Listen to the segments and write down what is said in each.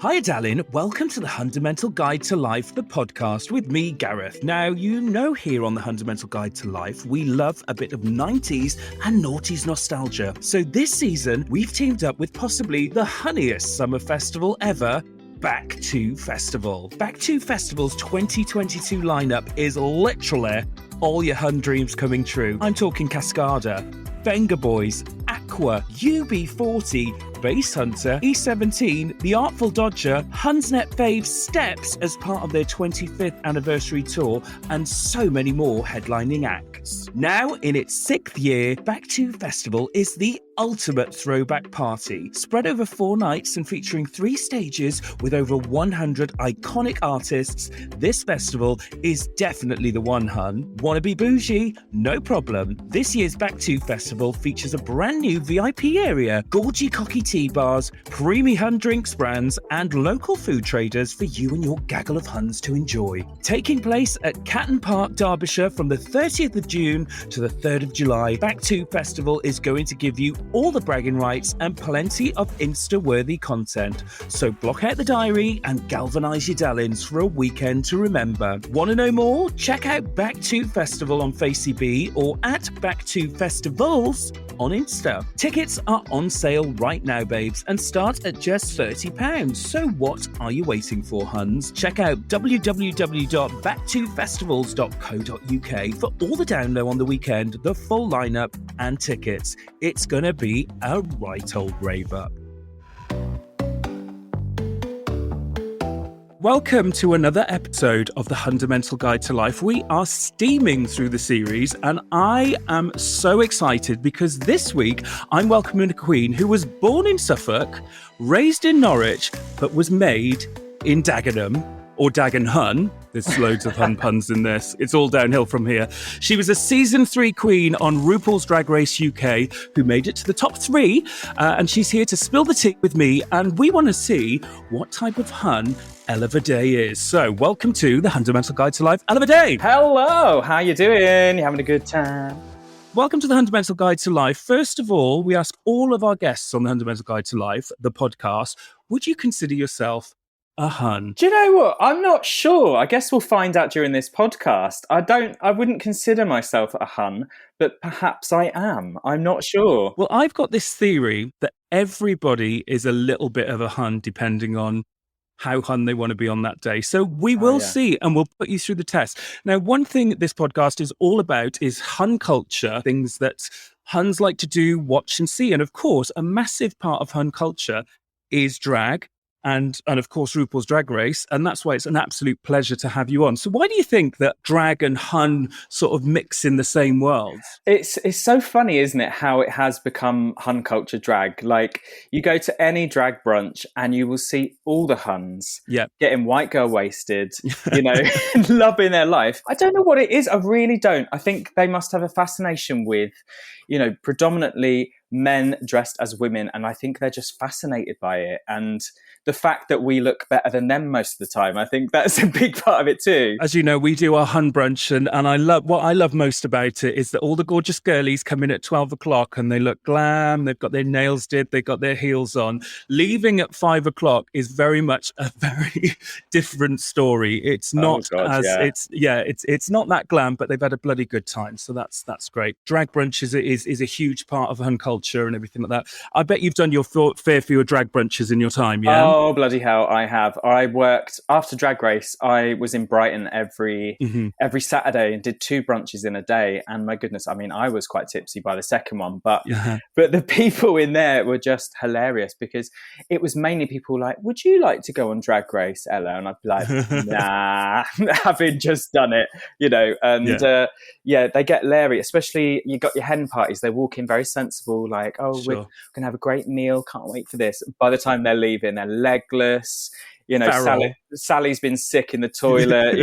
Hi, darling. Welcome to the Hundamental Guide to Life, the podcast with me, Gareth. Now, you know here on the Hundamental Guide to Life, we love a bit of 90s and noughties nostalgia. So this season, we've teamed up with possibly the honeyest summer festival ever, Back to Festival. Back to Festival's 2022 lineup is literally all your Hun dreams coming true. I'm talking Cascada, Venga Boys, Aqua, UB40, Base Hunter, E17, The Artful Dodger, Hunsnet Faves Steps as part of their 25th anniversary tour, and so many more headlining acts. Now, in its 6th year, Back to Festival is the ultimate throwback party, spread over 4 nights and featuring 3 stages with over 100 iconic artists. This festival is definitely the one, hun. Wanna be bougie? No problem. This year's Back to Festival features a brand new VIP area, gorgy cocky tea bars, preemie Hun drinks brands, and local food traders for you and your gaggle of Huns to enjoy. Taking place at Catton Park, Derbyshire from the 30th of June to the 3rd of July, Back to Festival is going to give you all the bragging rights and plenty of Insta-worthy content. So block out the diary and galvanise your darlings for a weekend to remember. Want to know more? Check out Back to Festival on FaceB or at Back to Festivals on Insta. Tickets are on sale right now, babes, and start at just £30. So what are you waiting for, Huns? Check out www.backtofestivals.co.uk for all the down low on the weekend, the full lineup and tickets. It's gonna be a right old rave up. Welcome to another episode of the Hundamental Guide to Life. We are steaming through the series, and I am so excited because this week I'm welcoming a queen who was born in Suffolk, raised in Norwich, but was made in Dagenham, or Dagen Hun. There's loads of Hun puns in this. It's all downhill from here. She was a season 3 queen on RuPaul's Drag Race UK, who made it to the top 3, and she's here to spill the tea with me, and we want to see what type of Hun Ella Vaday is. So, welcome to the Hundamental Guide to Life, Ella Vaday. Hello, how you doing? You having a good time? Welcome to the Hundamental Guide to Life. First of all, we ask all of our guests on the Hundamental Guide to Life, the podcast, would you consider yourself a Hun? Do you know what? I'm not sure. I guess we'll find out during this podcast. I wouldn't consider myself a Hun, but perhaps I am. I'm not sure. Well, I've got this theory that everybody is a little bit of a Hun depending on how Hun they want to be on that day. So we will see, and we'll put you through the test. Now, one thing this podcast is all about is Hun culture, things that Huns like to do, watch and see. And of course, a massive part of Hun culture is drag. And of course, RuPaul's Drag Race. And that's why it's an absolute pleasure to have you on. So why do you think that drag and Hun sort of mix in the same world? It's so funny, isn't it, how it has become Hun culture drag. Like, you go to any drag brunch and you will see all the Huns getting white girl wasted, you know, loving their life. I don't know what it is. I really don't. I think they must have a fascination with, you know, predominantly men dressed as women. And I think they're just fascinated by it. And the fact that we look better than them most of the time, I think that's a big part of it too. As you know, we do our Hun brunch, and I love what I love most about it is that all the gorgeous girlies come in at 12 o'clock and they look glam, they've got their nails did, they've got their heels on. Leaving at 5 o'clock is very much a very different story. It's not it's not that glam, but they've had a bloody good time. So that's great. Drag brunch is a huge part of Hun culture and everything like that. I bet you've done your fair few drag brunches in your time, yeah? Oh, bloody hell, I have. I worked, after Drag Race, I was in Brighton every Saturday and did 2 brunches in a day. And my goodness, I mean, I was quite tipsy by the second one. But the people in there were just hilarious because it was mainly people like, would you like to go on Drag Race, Ella? And I'd be like, nah, having just done it, you know. And they get leery, especially you got your hen parties. They walk in very sensible, like, oh, we're going to have a great meal. Can't wait for this. By the time they're leaving, they're legless, you know, Sally's been sick in the toilet,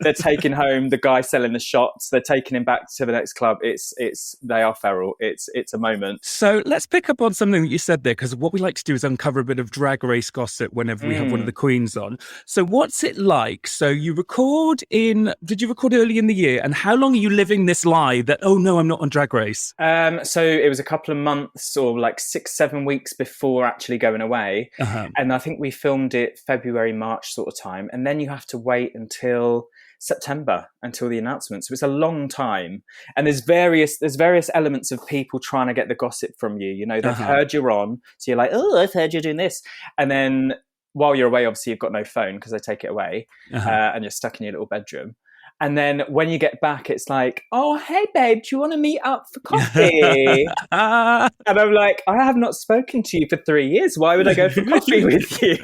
they're taking home the guy selling the shots, they're taking him back to the next club. They are feral. It's a moment. So let's pick up on something that you said there, because what we like to do is uncover a bit of Drag Race gossip whenever we have one of the queens on. So what's it like? So did you record early in the year? And how long are you living this lie that, oh no, I'm not on Drag Race? So it was a couple of months or like 6-7 weeks before actually going away. And I think we filmed it February, March sort of time. And then you have to wait until September until the announcement. So it's a long time. And there's various elements of people trying to get the gossip from you. They've heard you're on. So you're like, oh, I've heard you're doing this. And then while you're away, obviously you've got no phone because they take it away and you're stuck in your little bedroom. And then when you get back, it's like, oh, hey, babe, do you want to meet up for coffee? And I'm like, I have not spoken to you for 3 years. Why would I go for coffee with you?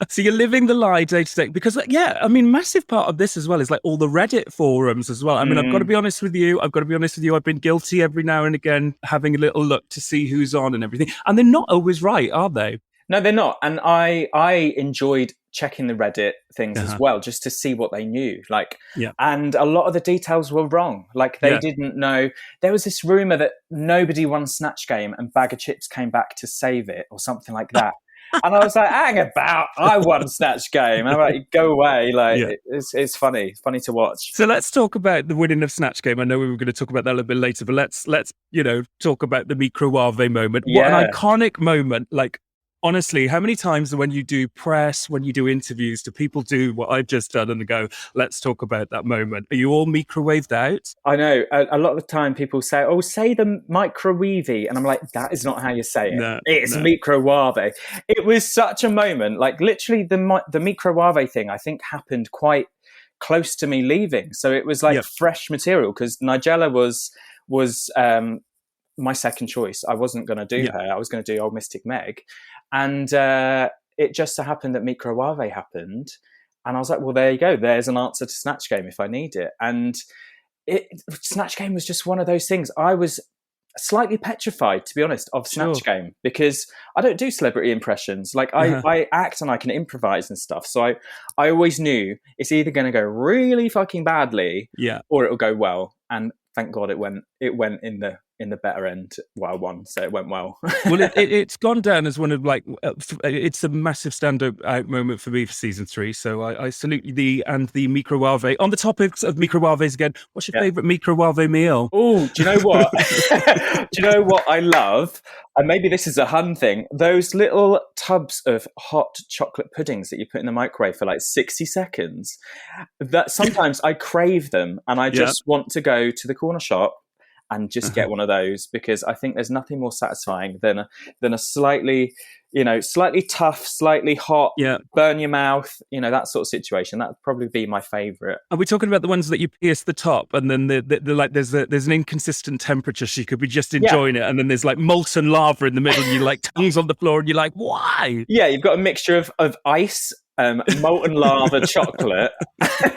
So you're living the lie day to day. Because, massive part of this as well is like all the Reddit forums as well. I mean, I've got to be honest with you. I've been guilty every now and again, having a little look to see who's on and everything. And they're not always right, are they? No, they're not. And I enjoyed checking the Reddit things as well, just to see what they knew. And a lot of the details were wrong. They didn't know. There was this rumor that nobody won Snatch Game and Bag of Chips came back to save it or something like that. And I was like, hang about, I won Snatch Game. I'm like, go away. It's funny. It's funny to watch. So let's talk about the winning of Snatch Game. I know we were going to talk about that a little bit later, but let's talk about the microwave moment. What an iconic moment. Honestly, how many times when you do press, when you do interviews, do people do what I've just done and go, let's talk about that moment? Are you all microwaved out? I know. A lot of the time people say, oh, say the microwavy. And I'm like, that is not how you say it. It's microwave. It was such a moment. Literally the microwave thing, I think, happened quite close to me leaving. So it was fresh material because Nigella was my second choice. I wasn't going to do her. I was going to do Old Mystic Meg. And it just so happened that Microwave happened. And I was like, well, there you go. There's an answer to Snatch Game if I need it. And Snatch Game was just one of those things. I was slightly petrified, to be honest, of Snatch Game because I don't do celebrity impressions. I act and I can improvise and stuff. So I always knew it's either going to go really fucking badly or it'll go well. And thank God it went in the better end. Well, I won, so it went well. Well, it's gone down as one of it's a massive standout moment for me for season 3. So I salute you the microwave. On the topic of microwaves again, what's your favourite microwave meal? Oh, do you know what? Do you know what I love? And maybe this is a Hun thing. Those little tubs of hot chocolate puddings that you put in the microwave for 60 seconds. That sometimes I crave them, and I just want to go to the corner shop and just get one of those because I think there's nothing more satisfying than a slightly tough, slightly hot, burn your mouth, that sort of situation. That would probably be my favourite. Are we talking about the ones that you pierce the top and then there's an inconsistent temperature, so you could be just enjoying it, and then there's molten lava in the middle, and you tongues on the floor, and you're like, why? Yeah, you've got a mixture of ice, molten lava, chocolate,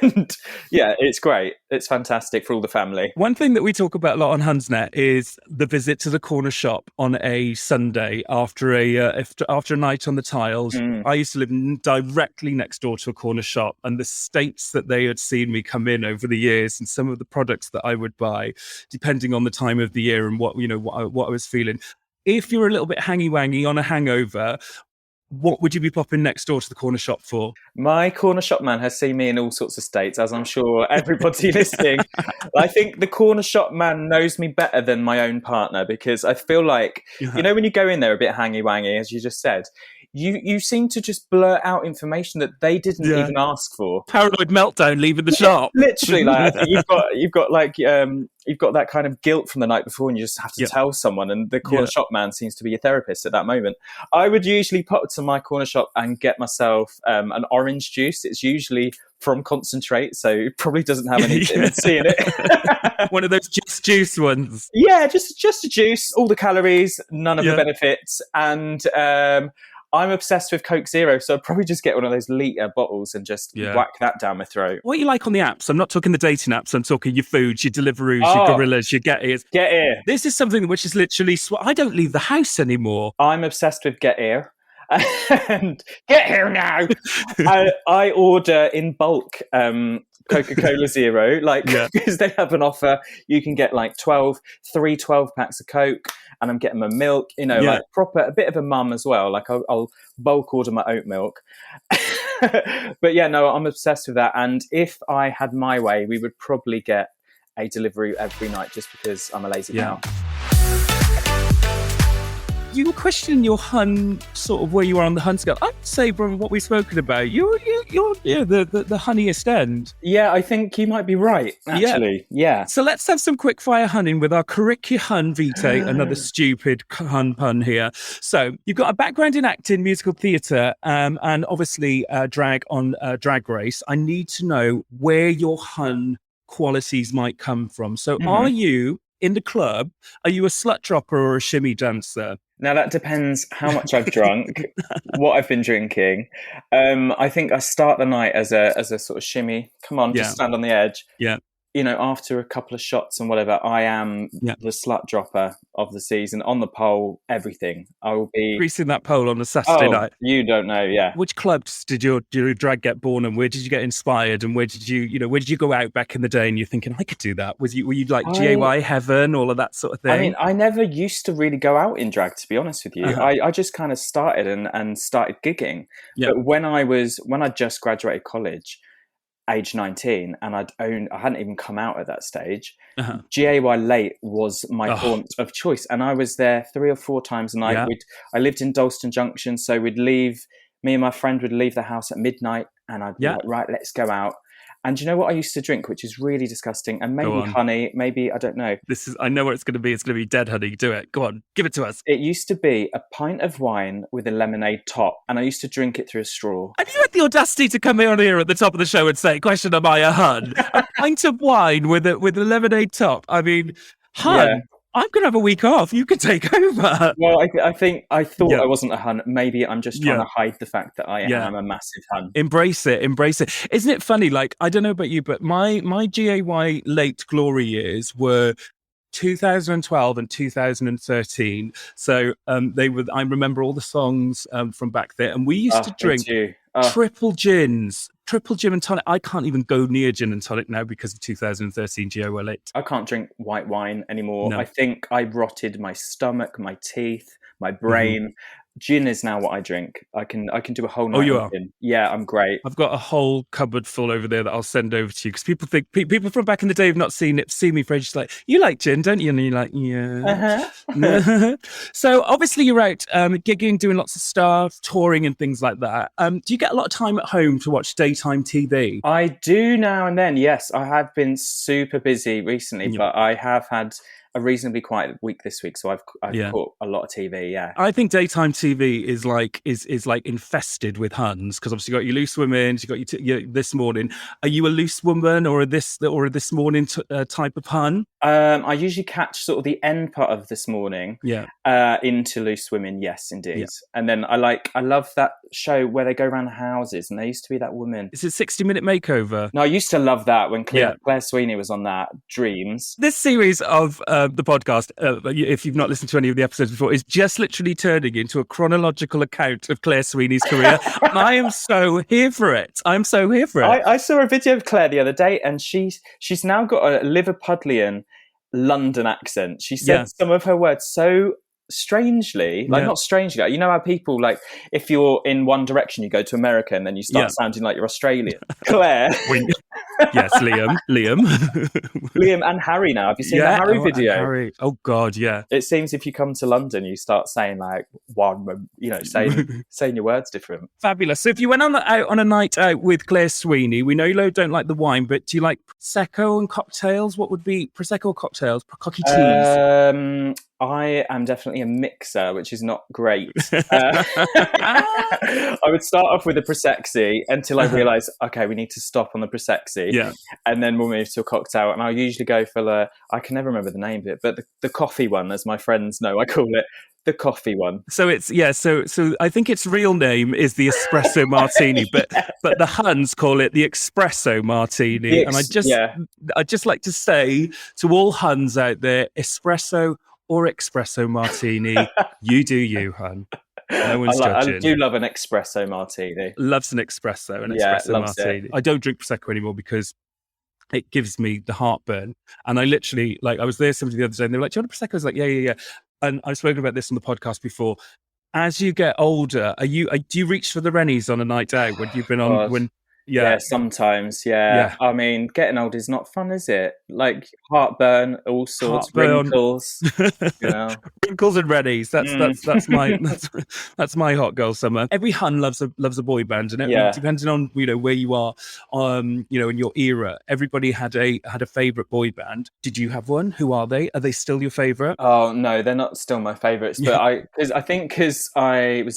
and it's great. It's fantastic for all the family. One thing that we talk about a lot on Hunsnet is the visit to the corner shop on a Sunday after a night on the tiles. I used to live directly next door to a corner shop, and the states that they had seen me come in over the years, and some of the products that I would buy, depending on the time of the year and what I was feeling. If you're a little bit hangy-wangy on a hangover, what would you be popping next door to the corner shop for? My corner shop man has seen me in all sorts of states, as I'm sure everybody listening. I think the corner shop man knows me better than my own partner, because I feel like, when you go in there a bit hangy-wangy, as you just said, you seem to just blurt out information that they didn't even ask for. Paranoid meltdown leaving the shop. Literally, I think you've got that kind of guilt from the night before, and you just have to tell someone, and the corner shop man seems to be your therapist at that moment. I would usually pop to my corner shop and get myself an orange juice. It's usually from concentrate, so it probably doesn't have any vitamin C in it. One of those just juice ones. Yeah, just a juice, all the calories, none of the benefits, and I'm obsessed with Coke Zero, so I'd probably just get one of those litre bottles and just whack that down my throat. What you like on the apps? I'm not talking the dating apps. I'm talking your foods, your Deliveroos, your Gorillas, your Get Ears. Get Ear. This is something which is literally... I don't leave the house anymore. I'm obsessed with Get Ear. and get here now. I order in bulk Coca-Cola Zero, like, because they have an offer. You can get like 12 packs of Coke, and I'm getting my milk, like proper, a bit of a mum as well. Like I'll bulk order my oat milk. But yeah, no, I'm obsessed with that. And if I had my way, we would probably get a delivery every night, just because I'm a lazy cow. You were questioning your hun, sort of where you are on the hun scale. I'd say, from what we've spoken about, you're the honeyest end. Yeah, I think you might be right, actually. Yeah. So let's have some quick fire hunning with our curricula hun vitae, another stupid hun pun here. So you've got a background in acting, musical theatre, and obviously drag on Drag Race. I need to know where your hun qualities might come from. So are you, in the club, are you a slut dropper or a shimmy dancer? Now, that depends how much I've drunk, what I've been drinking. I think I start the night as a sort of shimmy. Come on, just stand on the edge. Yeah. After a couple of shots and whatever, I am the slut dropper of the season. On the pole, everything. I will be greasing that pole on a Saturday night. You don't know, yeah. Which clubs did your drag get born, and where did you get inspired, and where did you go out back in the day and you're thinking, I could do that? Were you like GAY heaven, all of that sort of thing? I mean, I never used to really go out in drag, to be honest with you. I just kind of started and started gigging. But when I just graduated college, age 19, and I hadn't even come out at that stage. GAY late was my haunt of choice, and I was there 3 or 4 times a night. I lived in Dalston Junction, so me and my friend would leave the house at midnight, and I'd be like, right, let's go out. And do you know what I used to drink, which is really disgusting? And maybe honey, maybe, I don't know. I know what it's going to be. It's going to be dead honey. Do it. Go on, give it to us. It used to be a pint of wine with a lemonade top, and I used to drink it through a straw. Have you had the audacity to come on here at the top of the show and say, question, am I a hun? A pint of wine with a lemonade top. I mean, hun... Yeah. I'm going to have a week off. You can take over. Well, I thought I wasn't a hun. Maybe I'm just trying to hide the fact that I am a massive hun. Embrace it. Isn't it funny? Like, I don't know about you, but my GAY late glory years were 2012 and 2013. So I remember all the songs from back there. And we used to drink triple gin and tonic. I can't even go near gin and tonic now because of 2013 GAY late. I can't drink white wine anymore. No. I think I rotted my stomach, my teeth, my brain. Gin is now what I drink. I can do a whole night. Oh, you are? Gin. Yeah, I'm great. I've got a whole cupboard full over there that I'll send over to you, because people from back in the day have not seen me for ages. Like, you like gin, don't you? And you're like, yeah. So obviously you're out gigging, doing lots of stuff, touring and things like that. Do you get a lot of time at home to watch daytime TV? I do now and then. Yes, I have been super busy recently, but I have had a reasonably quiet week this week, so I've caught a lot of TV. Yeah, I think daytime TV is like infested with huns, because obviously you got your loose women, you got your this morning. Are you a loose woman or a this morning type of hun? I usually catch sort of the end part of this morning. Into loose women. Yes, indeed. Yeah. And then I love that show where they go around the houses, and there used to be that woman. Is it 60-Minute Makeover? No, I used to love that when Claire Sweeney was on that. Dreams. This series of the podcast, if you've not listened to any of the episodes before, is just literally turning into a chronological account of Claire Sweeney's career. And I am so here for it. I saw a video of Claire the other day, and she's now got a Liverpudlian London accent. She said some of her words so strangely, not strangely. You know how people, like, if you're in One Direction, you go to America and then you start sounding like you're Australian. Claire. Yes, Liam and Harry now. Have you seen the Harry video? Harry. Oh God, yeah. It seems if you come to London, you start saying like one, saying your words different. Fabulous. So if you went on a night out with Claire Sweeney, we know you don't like the wine, but do you like Prosecco and cocktails? What would be Prosecco or cocktails? Cocky teas? I am definitely a mixer, which is not great. I would start off with a Prosecco until I realise, okay, we need to stop on the Prosecco. Yeah. And then we'll move to a cocktail. And I'll usually go for I can never remember the name of it, but the coffee one, as my friends know, I call it the coffee one. So it's, so I think its real name is the espresso martini, but the Huns call it the espresso martini. And I just like to say to all Huns out there, espresso or espresso martini, you do you, hun. No one's I judging. do love an espresso martini. Loves an espresso, Loves martini. it. I don't drink Prosecco anymore because it gives me the heartburn. And I literally, like, I was there somebody the other day and they were like, do you want a Prosecco? I was like, yeah. And I've spoken about this on the podcast before. As you get older, do you reach for the Rennies on a night out when you've been on, God. when, Yeah, sometimes. Yeah. I mean, getting old is not fun, is it? Like heartburn, all sorts, heartburn, wrinkles, you know. wrinkles and Rennies. That's my that's my hot girl summer. Every Hun loves a boy band, and depending on where you are, in your era, everybody had a favorite boy band. Did you have one? Who are they? Are they still your favorite? Oh no, they're not still my favorites, but I was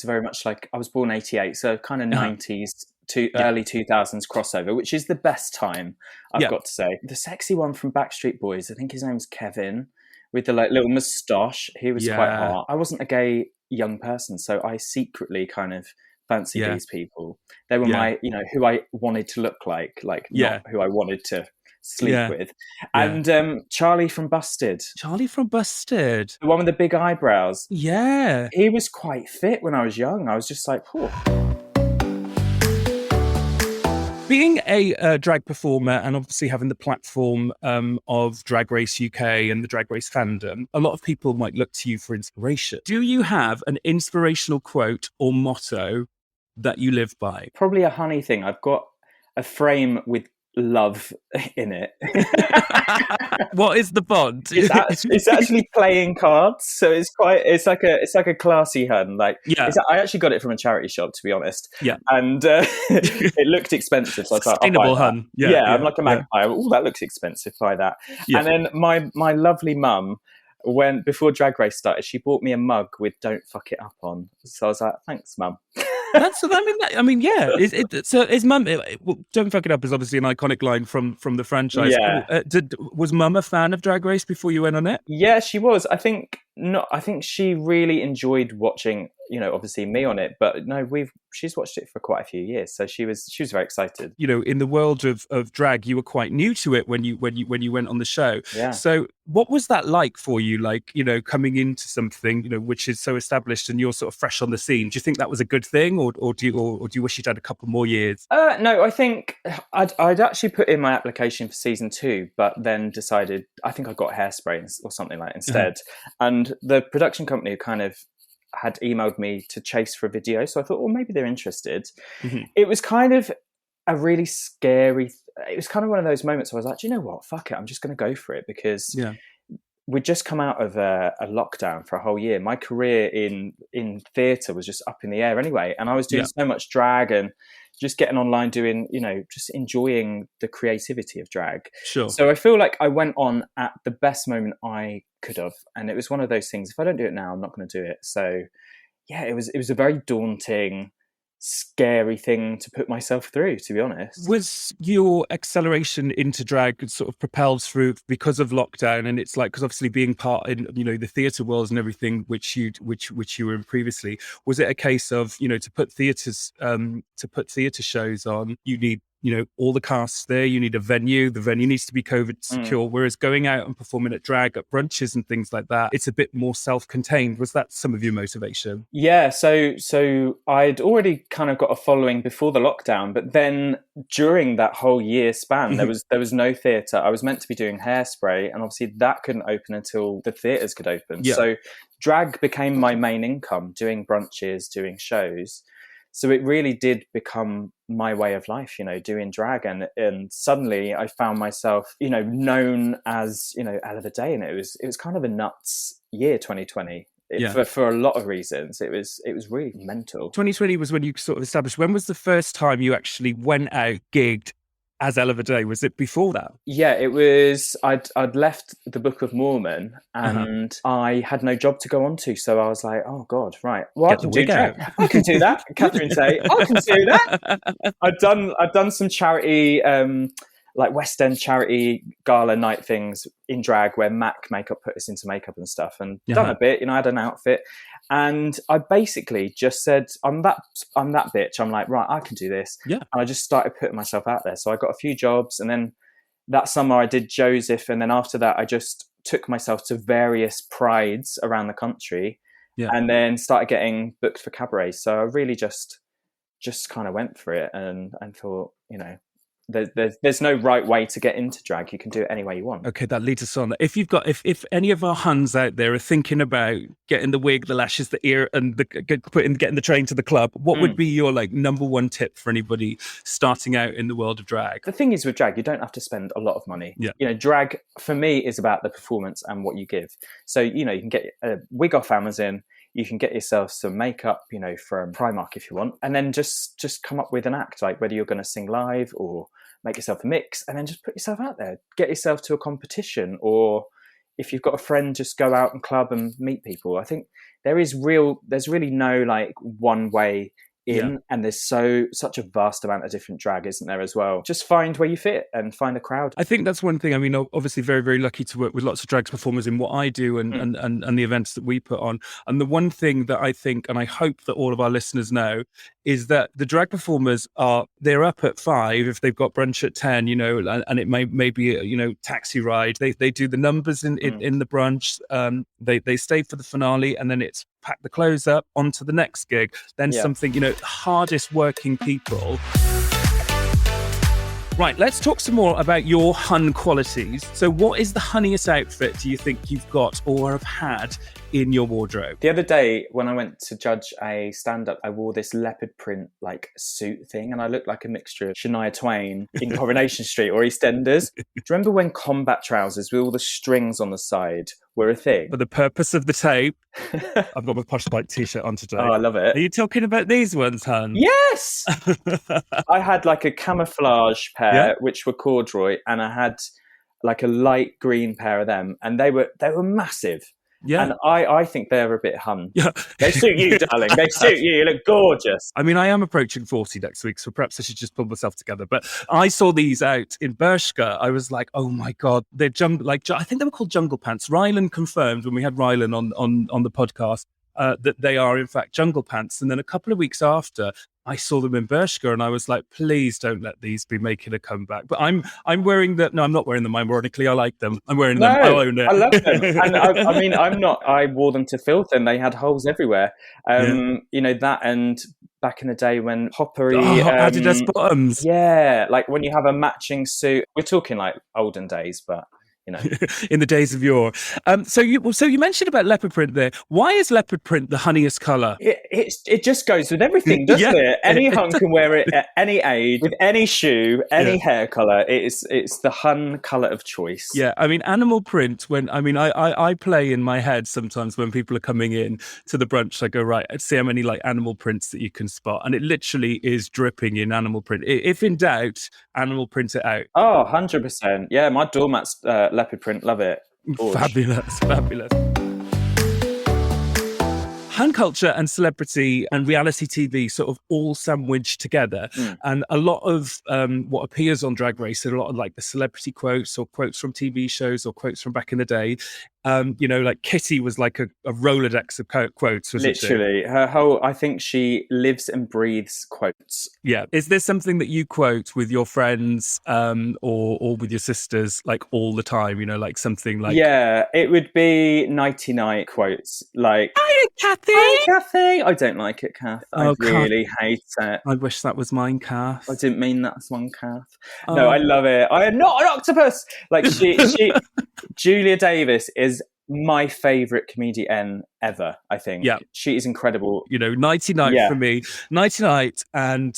very much like, I was born 88, so kind of 90s to early 2000s crossover, which is the best time, I've got to say. The sexy one from Backstreet Boys, I think his name's Kevin, with the like little moustache. He was quite hot. I wasn't a gay young person, so I secretly kind of fancied these people. They were my, who I wanted to look like not who I wanted to sleep with. And Charlie from Busted. The one with the big eyebrows. Yeah. He was quite fit when I was young. I was just like, Being a drag performer and obviously having the platform of Drag Race UK and the Drag Race fandom, a lot of people might look to you for inspiration. Do you have an inspirational quote or motto that you live by? Probably a honey thing. I've got a frame with love in it. What is the bond? It's actually playing cards, so it's like a classy hun. Like, I actually got it from a charity shop, to be honest. Yeah, and it looked expensive, so I was like, sustainable hun. I'm like a magpie. Oh, that looks expensive. Buy that. Yeah. And then my lovely mum, before Drag Race started, she bought me a mug with "Don't fuck it up" on. So I was like, thanks, mum. So his mum, "Don't fuck it up" is obviously an iconic line from the franchise. Yeah. Was mum a fan of Drag Race before you went on it? Yeah, she was. I think she really enjoyed watching, obviously me on it, but no, she's watched it for quite a few years, so she was very excited. In the world of drag, you were quite new to it when you went on the show. Yeah. So what was that like for you? Like, coming into something, which is so established and you're sort of fresh on the scene. Do you think that was a good thing, or do you wish you'd had a couple more years? No, I think I'd actually put in my application for season 2, but then decided, I think I got Hairspray or something like instead. And the production company kind of had emailed me to chase for a video, so I thought, well, maybe they're interested. Mm-hmm. It was kind of a really scary. It was kind of one of those moments where I was like, do you know what? Fuck it, I'm just going to go for it, because we'd just come out of a lockdown for a whole year. My career in theatre was just up in the air anyway, and I was doing so much drag and just getting online, doing, just enjoying the creativity of drag. Sure. So I feel like I went on at the best moment I could have, and it was one of those things. If I don't do it now, I'm not going to do it. So yeah, it was a very daunting, scary thing to put myself through, to be honest. Was your acceleration into drag sort of propelled through because of lockdown? And it's like, because obviously being part in the theatre world and everything which you were in previously, was it a case of to put theatre shows on, you need all the casts there, you need a venue, the venue needs to be COVID secure, whereas going out and performing at drag at brunches and things like that, it's a bit more self-contained. Was that some of your motivation? Yeah, so I'd already kind of got a following before the lockdown, but then during that whole year span, there was no theatre. I was meant to be doing Hairspray, and obviously that couldn't open until the theatres could open. Yeah. So drag became my main income, doing brunches, doing shows. So it really did become my way of life, doing drag. And suddenly I found myself, known as, Ella Vaday. And it was kind of a nuts year, 2020. For a lot of reasons. It was really mental. 2020 was when you sort of established. When was the first time you actually went out, gigged as Ella Vaday? Was it before that? Yeah, it was. I'd left the Book of Mormon, and I had no job to go on to, so I was like, oh God, right. Well, I can do that. I can do that. Catherine say, I can do that. I'd done some charity, like West End charity gala night things in drag, where Mac Makeup put us into makeup and stuff, and done a bit. I had an outfit. And I basically just said, I'm that bitch. I'm like, right, I can do this. Yeah. And I just started putting myself out there. So I got a few jobs, and then that summer I did Joseph. And then after that, I just took myself to various prides around the country and then started getting booked for cabarets. So I really just kind of went for it and thought, there's no right way to get into drag. You can do it any way you want. Okay, that leads us on. If any of our Huns out there are thinking about getting the wig, the lashes, the ear, and getting the train to the club, what would be your number one tip for anybody starting out in the world of drag? The thing is with drag, you don't have to spend a lot of money. Yeah. Drag for me is about the performance and what you give. So, you can get a wig off Amazon. You can get yourself some makeup, from Primark if you want, and then just come up with an act, like whether you're going to sing live or make yourself a mix, and then just put yourself out there. Get yourself to a competition, or if you've got a friend, just go out and club and meet people. I think there's really no one way in, and there's such a vast amount of different drag, isn't there, as well? Just find where you fit and find a crowd. I think that's one thing. I mean, obviously very, very lucky to work with lots of drag performers in what I do and the events that we put on. And the one thing that I think, and I hope that all of our listeners know, is that the drag performers they're up at 5 if they've got brunch at 10, and it may be a, taxi ride. They do the numbers in the brunch. They stay for the finale, and then it's pack the clothes up onto the next gig. Then something, hardest working people. Right, let's talk some more about your Hun qualities. So what is the honeyest outfit do you think you've got or have had in your wardrobe? The other day when I went to judge a stand-up, I wore this leopard print suit thing, and I looked like a mixture of Shania Twain in Coronation Street or EastEnders. Do you remember when combat trousers with all the strings on the side were a thing? For the purpose of the tape, I've got my Posh Spike t-shirt on today. Oh, I love it. Are you talking about these ones, Hun? Yes! I had a camouflage pair, which were corduroy, and I had a light green pair of them, and they were massive. Yeah. And I think they're a bit Hun. Yeah. They suit you, darling. They suit you. You look gorgeous. I mean, I am approaching 40 next week, so perhaps I should just pull myself together. But I saw these out in Bershka. I was like, oh my God. They're I think they were called jungle pants. Rylan confirmed when we had Rylan on the podcast that they are in fact jungle pants. And then a couple of weeks after, I saw them in Bershka, and I was like, please don't let these be making a comeback. But I'm wearing them. No, I'm not wearing them. Ironically, I like them. I'm wearing them. I own it. I love them. And I mean, I wore them to filth, and they had holes everywhere. That, and back in the day when Hoppery... Adidas bottoms. Yeah, when you have a matching suit. We're talking olden days, but... in the days of yore. So you mentioned about leopard print there. Why is leopard print the honeyest colour? It just goes with everything, doesn't it? Any Hun can wear it at any age, with any shoe, any hair colour. It's the Hun colour of choice. Yeah, I mean, animal print, I play in my head sometimes when people are coming in to the brunch. I go, right, let's see how many animal prints that you can spot. And it literally is dripping in animal print. If in doubt, animal print it out. Oh, 100%. Yeah, my doormat's leopard print, love it. Fabulous. Hun culture and celebrity and reality TV sort of all sandwiched together. And a lot of what appears on Drag Race are a lot of the celebrity quotes or quotes from TV shows or quotes from back in the day. Kitty was a Rolodex of quotes, wasn't she? Literally. Her whole, I think she lives and breathes quotes. Yeah. Is there something that you quote with your friends or with your sisters all the time? Something like... Yeah, it would be nighty night quotes Hiya, Kathy! Hi, Kathy! I don't like it, Kath. I really hate it. I wish that was mine, Kath. I didn't mean that as one, Kath. No, I love it. I am not an octopus! She Julia Davis is my favourite comedian ever, I think. Yeah. She is incredible. Nighty Night for me. Nighty Night and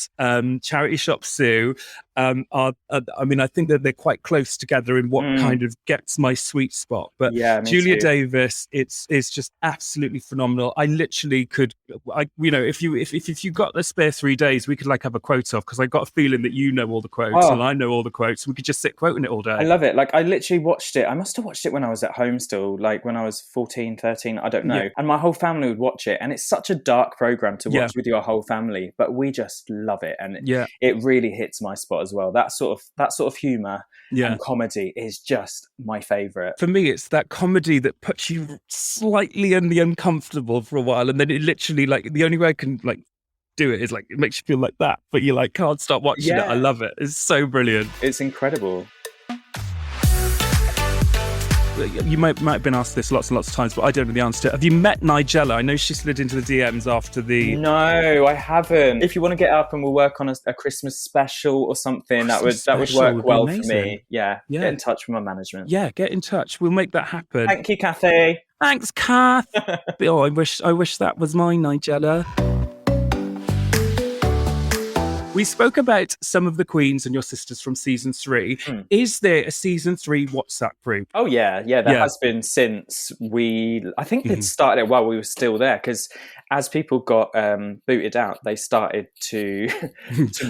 Charity Shop Sue are, I think that they're quite close together in what kind of gets my sweet spot. But Julia Davis, it's just absolutely phenomenal. I literally could, if you got the spare 3 days, we could have a quote off, because I got a feeling that you know all the quotes and I know all the quotes. We could just sit quoting it all day. I love it. I literally watched it. I must have watched it when I was at home still, when I was 14, 13, I don't know. Yeah. And my whole family would watch it, and it's such a dark program to watch with your whole family, but we just love it, and it really hits my spot as well. That sort of humor and comedy is just my favorite. For me, it's that comedy that puts you slightly in the uncomfortable for a while, and then it literally the only way I can do it is it makes you feel like that, but you can't stop watching it. I love it. It's so brilliant. It's incredible. you might have been asked this lots and lots of times, but I don't know the answer to it. Have you met Nigella? I know she slid into the DMs after the... No, I haven't. If you want to get up and we'll work on a Christmas special or something, that would work well for me. Yeah, get in touch with my management. Yeah, get in touch. We'll make that happen. Thank you, Kathy. Thanks, Kath. Oh, I wish that was mine, Nigella. We spoke about some of the queens and your sisters from season 3. Is there a season 3 WhatsApp group? Oh, yeah. There has been since I think it started while we were still there, because as people got booted out, they started to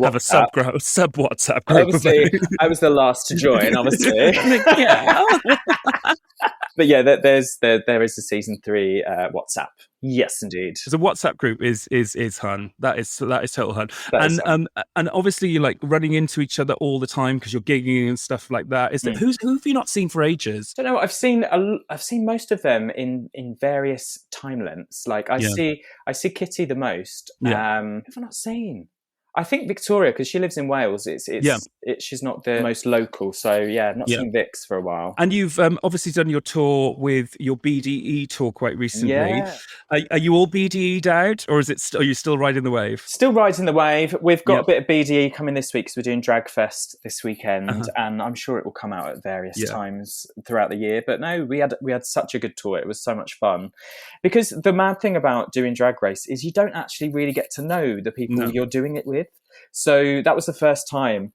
have a sub WhatsApp group. Obviously, I was the last to join, obviously. Yeah. But yeah, there is a season 3 WhatsApp. Yes, indeed. So the WhatsApp group is Hun. That is total Hun. And obviously you're like running into each other all the time because you're gigging and stuff like that. Who have you not seen for ages? I don't know. I've seen most of them in various time lengths. Like I see Kitty the most. Who have I not seen? I think Victoria, because she lives in Wales. She's not the most local, so not seen Vix for a while. And you've obviously done your tour with your BDE tour quite recently. Yeah. Are you all BDE'd out, or are you still riding the wave? Still riding the wave. We've got a bit of BDE coming this week because we're doing Drag Fest this weekend, and I'm sure it will come out at various times throughout the year. But no, we had such a good tour. It was so much fun, because the mad thing about doing Drag Race is you don't actually really get to know the people you're doing it with. So that was the first time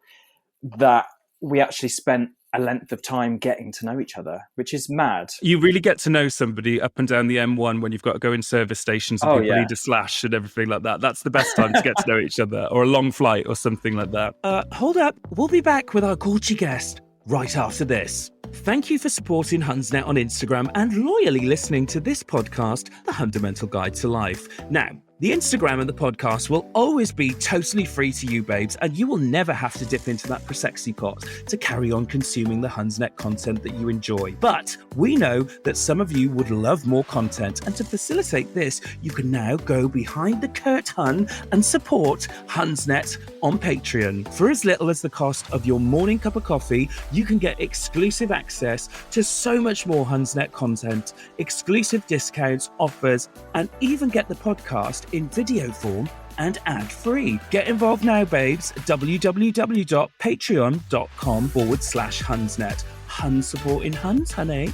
that we actually spent a length of time getting to know each other, which is mad. You really get to know somebody up and down the M1 when you've got to go in service stations and people need a slash and everything like that. That's the best time to get to know each other, or a long flight or something like that. Hold up. We'll be back with our Gucci guest right after this. Thank you for supporting Hunsnet on Instagram and loyally listening to this podcast, The Hundamental Guide to Life. Now, the Instagram and the podcast will always be totally free to you, babes, and you will never have to dip into that prosexy pot to carry on consuming the Hunsnet content that you enjoy. But we know that some of you would love more content, and to facilitate this, you can now go behind the curtain and support Hunsnet on Patreon. For as little as the cost of your morning cup of coffee, you can get exclusive access to so much more Hunsnet content, exclusive discounts, offers, and even get the podcast in video form and ad-free. Get involved now, babes. www.patreon.com/Hunsnet. Hun supporting Huns, honey.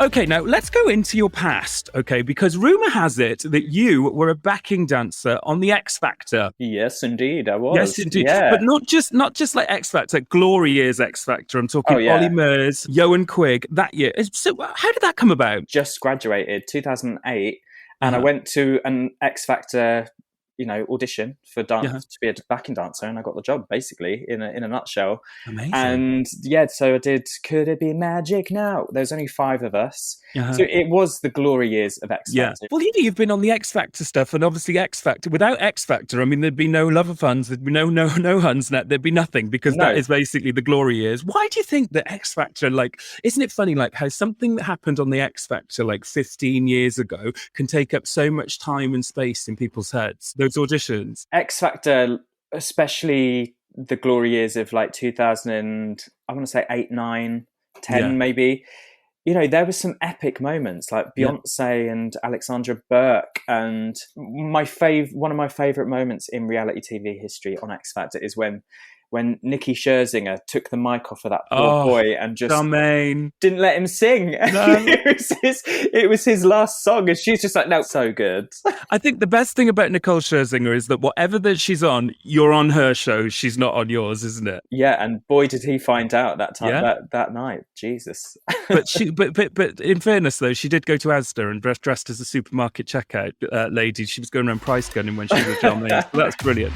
Okay, now let's go into your past, okay? Because rumour has it that you were a backing dancer on the X Factor. Yes, indeed, I was. Yes, indeed. Yeah. But not just like X Factor, Glory Years X Factor. I'm talking Ollie Murs, Johan Quigg, that year. So how did that come about? Just graduated, 2008, and I went to an X Factor audition for dance to be a backing dancer, and I got the job basically in a nutshell. Amazing. And so I did Could It Be Magic Now? There's only 5 of us. So it was the glory years of X Factor. Well, you've been on the X Factor stuff, and obviously X Factor. Without X Factor, I mean, there'd be no Love of Huns, there'd be no Hunsnet, there'd be nothing, because that is basically the glory years. Why do you think that X Factor, isn't it funny, how something that happened on the X Factor 15 years ago can take up so much time and space in people's heads? Those auditions. X Factor, especially the glory years of 2000, I want to say 8, 9, 10 maybe. There were some epic moments like Beyonce and Alexandra Burke, and one of my favourite moments in reality TV history on X Factor is when Nikki Scherzinger took the mic off of that poor boy and just didn't let him sing. No. It was his last song, and she's just like, no, so good. I think the best thing about Nicole Scherzinger is that whatever that she's on, you're on her show, she's not on yours, isn't it? Yeah, and boy did he find out that time that night. Jesus. But in fairness though, she did go to Asda and dressed as a supermarket checkout lady. She was going around price gunning when she was John Mayer. So that's brilliant.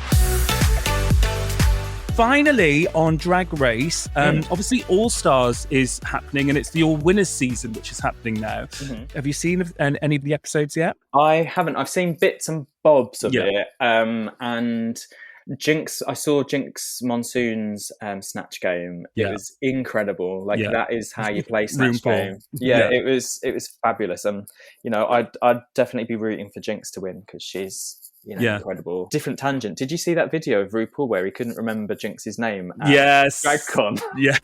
Finally, on Drag Race, obviously All Stars is happening, and it's the All Winners season, which is happening now. Have you seen any of the episodes yet? I haven't. I've seen bits and bobs of it. And Jinx, I saw Jinx Monsoon's Snatch Game. It was incredible. That is how you play Snatch Game. It was fabulous. And, I'd definitely be rooting for Jinx to win because she's... incredible. Different tangent. Did you see that video of RuPaul where he couldn't remember Jinx's name? Yes. DragCon. Yeah.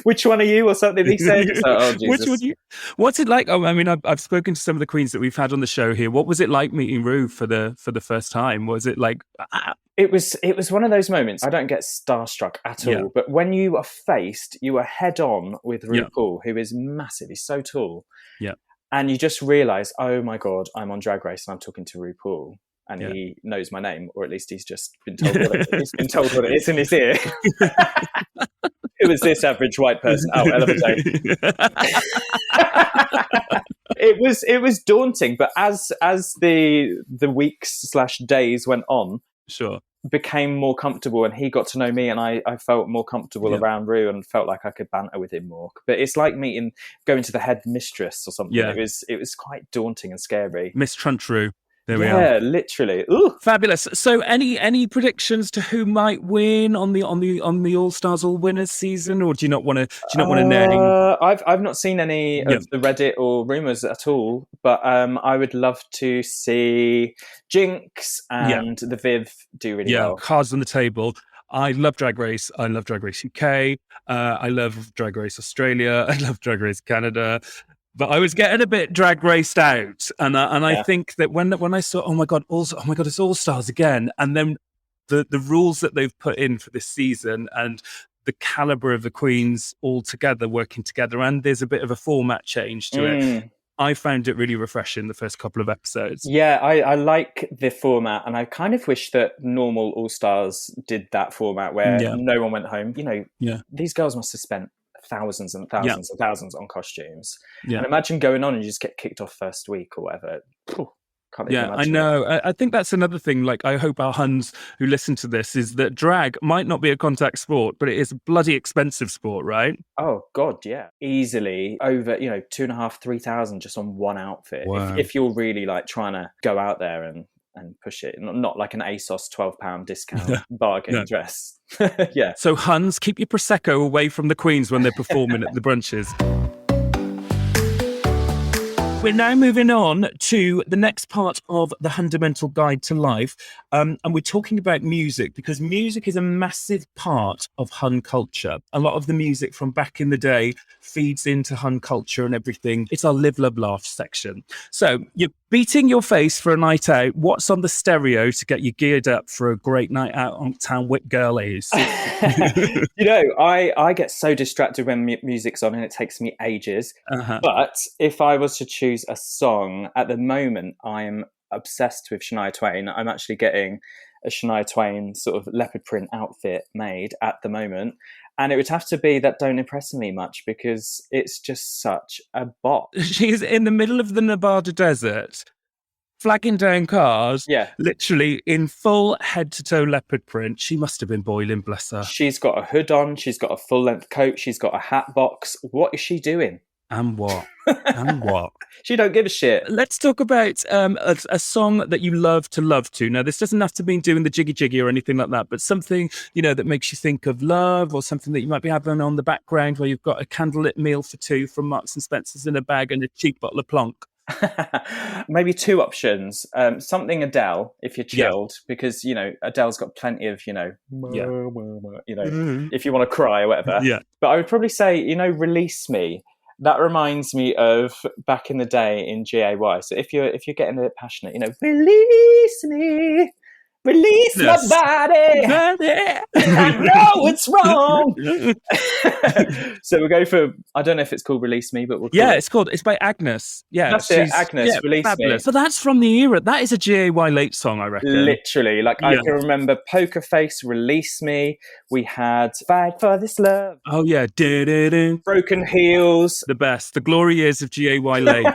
Which one are you, or something he said? So, oh, Jesus. Which one you? What's it like? Oh, I mean, I've spoken to some of the queens that we've had on the show here. What was it like meeting Rue for the first time? Was it like? It was one of those moments. I don't get starstruck at all, but when you are head on with RuPaul, who is massive. He's so tall. Yeah. And you just realise, oh my God, I'm on Drag Race and I'm talking to RuPaul. And he knows my name, or at least he's just been told he's been told what it is in his ear. Who is this average white person? Oh, Ella Vaday. It was daunting, but as the weeks/days went on, sure, became more comfortable, and he got to know me, and I felt more comfortable around Rue and felt like I could banter with him more. But it's like going to the head mistress or something. Yeah. It was quite daunting and scary. Miss Truntrue. There we are. Yeah, literally. Ooh. Fabulous. So, any predictions to who might win on the All Stars All Winners season, or do you not want to name? I've not seen any of the Reddit or rumors at all, but I would love to see Jinx and the Viv do really well. Cards on the table. I love Drag Race. I love Drag Race UK. I love Drag Race Australia. I love Drag Race Canada. But I was getting a bit drag raced out, and I think that when I saw, oh my god, it's All Stars again, and then the rules that they've put in for this season and the caliber of the queens all together working together, and there's a bit of a format change to it. I found it really refreshing the first couple of episodes. Yeah, I like the format, and I kind of wish that normal All Stars did that format where no one went home. These girls must have spent thousands and thousands and thousands on costumes. And imagine going on and you just get kicked off first week or whatever. Can't even imagine. I know. I think that's another thing. Like, I hope our Huns who listen to this is that drag might not be a contact sport, but it is a bloody expensive sport, right? Oh God, yeah, easily over 2,500-3,000 just on one outfit. Wow. If you're really like trying to go out there and push it, not like an ASOS £12 discount bargain dress. Yeah. So Huns, keep your Prosecco away from the queens when they're performing at the brunches. We're now moving on to the next part of the Hundamental Guide to Life. And we're talking about music, because music is a massive part of Hun culture. A lot of the music from back in the day feeds into Hun culture and everything. It's our live, love, laugh section. So you're beating your face for a night out. What's on the stereo to get you geared up for a great night out on town with girlies? I get so distracted when music's on, and it takes me ages. But if I was to choose a song at the moment, I'm obsessed with Shania Twain. I'm actually getting a Shania Twain sort of leopard print outfit made at the moment, and it would have to be that Don't Impress Me Much, because it's just such a bop. She's in the middle of the Nevada desert, flagging down cars, literally in full head-to-toe leopard print. She must have been boiling, bless her. She's got a hood on, she's got a full-length coat, she's got a hat box. What is she doing? And what? She don't give a shit. Let's talk about a song that you love to. Now, this doesn't have to mean doing the jiggy or anything like that, but something, that makes you think of love, or something that you might be having on the background where you've got a candlelit meal for two from Marks and Spencer's in a bag and a cheap bottle of Plonk. Maybe two options. Something Adele, if you're chilled, because Adele's got plenty of if you want to cry or whatever. But I would probably say Release Me. That reminds me of back in the day in GAY. So if you're getting a bit passionate, release me. Release my body. I know it's wrong. So we'll go for, I don't know if it's called Release Me, but we'll call it's by Agnes. Yeah, that's it, Agnes, Release fabulous. Me. But that's from the era. That is a GAY late song, I reckon. Literally. I can remember Poker Face, Release Me. We had Fight for This Love. Oh, yeah. Broken Heels. The best. The glory years of GAY late.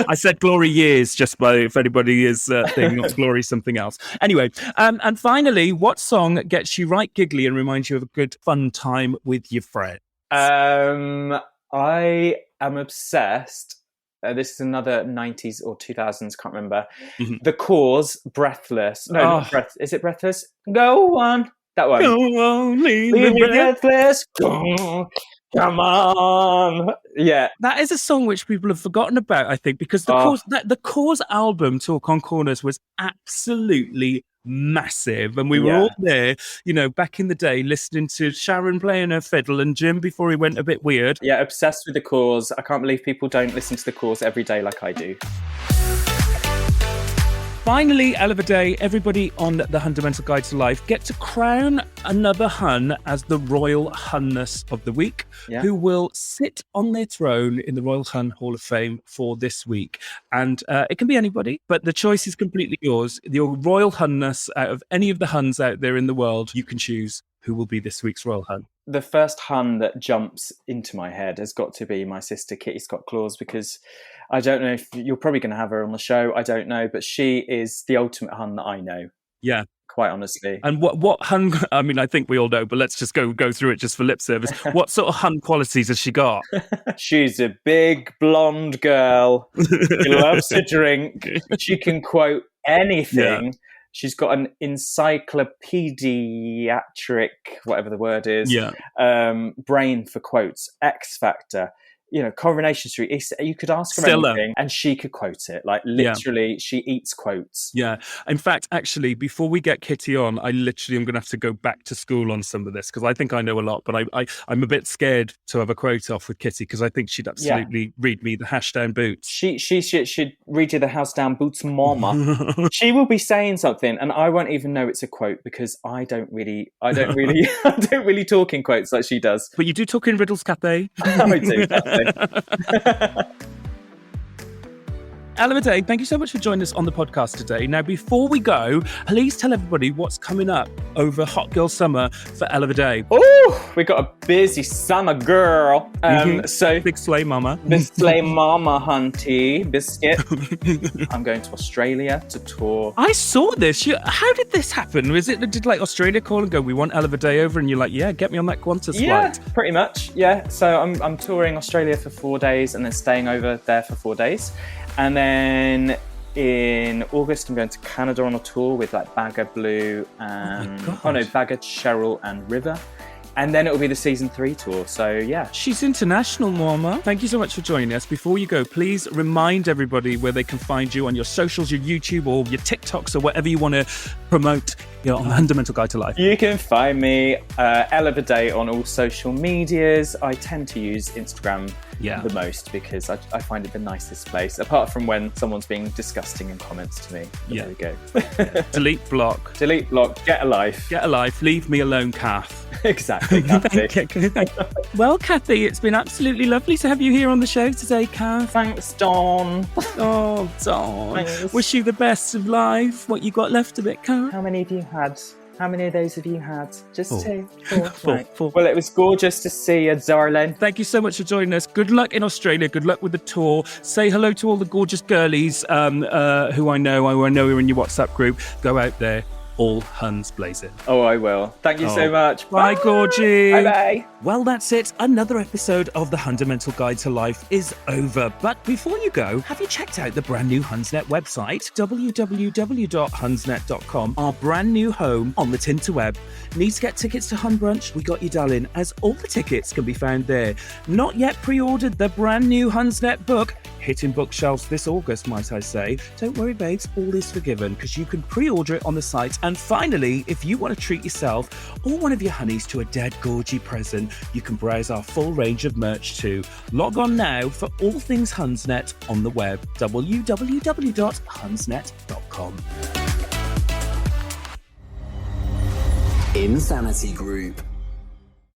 I said glory years just if anybody is thinking not glory something else. Anyway, and finally, what song gets you right giggly and reminds you of a good fun time with your friends? I am obsessed. This is another 90s or 2000s, can't remember. Mm-hmm. The Cause, Breathless. No, not Breath. Is it Breathless? Go on. That one. Go on, leave me breathless. Come on. Yeah. That is a song which people have forgotten about, I think, because the Cause album, Talk on Corners, was absolutely massive. And we were all there, back in the day, listening to Sharon playing her fiddle and Jim before he went a bit weird. Yeah, obsessed with the cause. I can't believe people don't listen to the cause every day like I do. Finally, Ella Vaday, everybody on the Hundamental Guide to Life get to crown another Hun as the Royal Hunness of the Week, who will sit on their throne in the Royal Hun Hall of Fame for this week. And it can be anybody, but the choice is completely yours. Your Royal Hunness, out of any of the Huns out there in the world, you can choose who will be this week's Royal Hun. The first Hun that jumps into my head has got to be my sister Kitty Scott-Claus, because I don't know if you're probably going to have her on the show. I don't know, but she is the ultimate Hun that I know. Yeah. Quite honestly. And what Hun, I mean, I think we all know, but let's just go through it just for lip service. What sort of Hun qualities has she got? She's a big blonde girl. She loves to drink. She can quote anything. Yeah. She's got an encyclopediatric, whatever the word is, brain for quotes, X Factor. Coronation Street, you could ask her anything and she could quote it. Like literally, she eats quotes. Yeah. In fact, actually, before we get Kitty on, I literally am going to have to go back to school on some of this because I think I know a lot, but I'm a bit scared to have a quote off with Kitty because I think she'd absolutely read me the hash down boots. She should read you the house down boots, mama. She will be saying something and I won't even know it's a quote because I don't really talk in quotes like she does. But you do talk in riddles, Cathay. I do. Ella Vaday, thank you so much for joining us on the podcast today. Now, before we go, please tell everybody what's coming up over Hot Girl Summer for Ella Vaday. Oh, we got a busy summer, girl. So big slay mama. Big slay mama, hunty biscuit. I'm going to Australia to tour. I saw this. How did this happen? Did Australia call and go, we want Ella Vaday over? And you're like, yeah, get me on that Qantas flight. Yeah, pretty much. Yeah. So I'm touring Australia for 4 days and then staying over there for 4 days. And then in August, I'm going to Canada on a tour with Bagger Blue and Bagger, Cheryl and River. And then it'll be the season 3 tour. So, yeah. She's international, Mama. Thank you so much for joining us. Before you go, please remind everybody where they can find you on your socials, your YouTube or your TikToks or whatever you want to promote on the Hundamental Guide to Life. You can find me, Ella Vaday, on all social medias. I tend to use Instagram the most because I find it the nicest place, apart from when someone's being disgusting in comments to me. But there we go. Delete, block. Delete, block, get a life. Get a life, leave me alone, Kath. Exactly, Kathy. Well, Kathy, it's been absolutely lovely to have you here on the show today, Kath. Thanks, Dawn. Oh, Dawn. Thanks. Wish you the best of life. What you got left of it, Kath? How many of you had? How many of those have you had? Just 2? 4. Four. Well, it was gorgeous to see you, darling. Thank you so much for joining us. Good luck in Australia. Good luck with the tour. Say hello to all the gorgeous girlies who I know are in your WhatsApp group. Go out there. All Huns blaze it. Oh, I will. Thank you so much. Bye, Gorgie. Bye-bye. Well, that's it. Another episode of the Hundamental Guide to Life is over. But before you go, have you checked out the brand new Hunsnet website? www.hunsnet.com, our brand new home on the Tinterweb. Need to get tickets to Hun Brunch? We got you, darling, as all the tickets can be found there. Not yet pre-ordered the brand new Hunsnet book, hitting bookshelves this August, might I say. Don't worry, babes, all is forgiven because you can pre-order it on the site. And finally, if you want to treat yourself or one of your honeys to a dead gorgy present, you can browse our full range of merch too. Log on now for all things Hunsnet on the web, www.hunsnet.com. Insanity Group.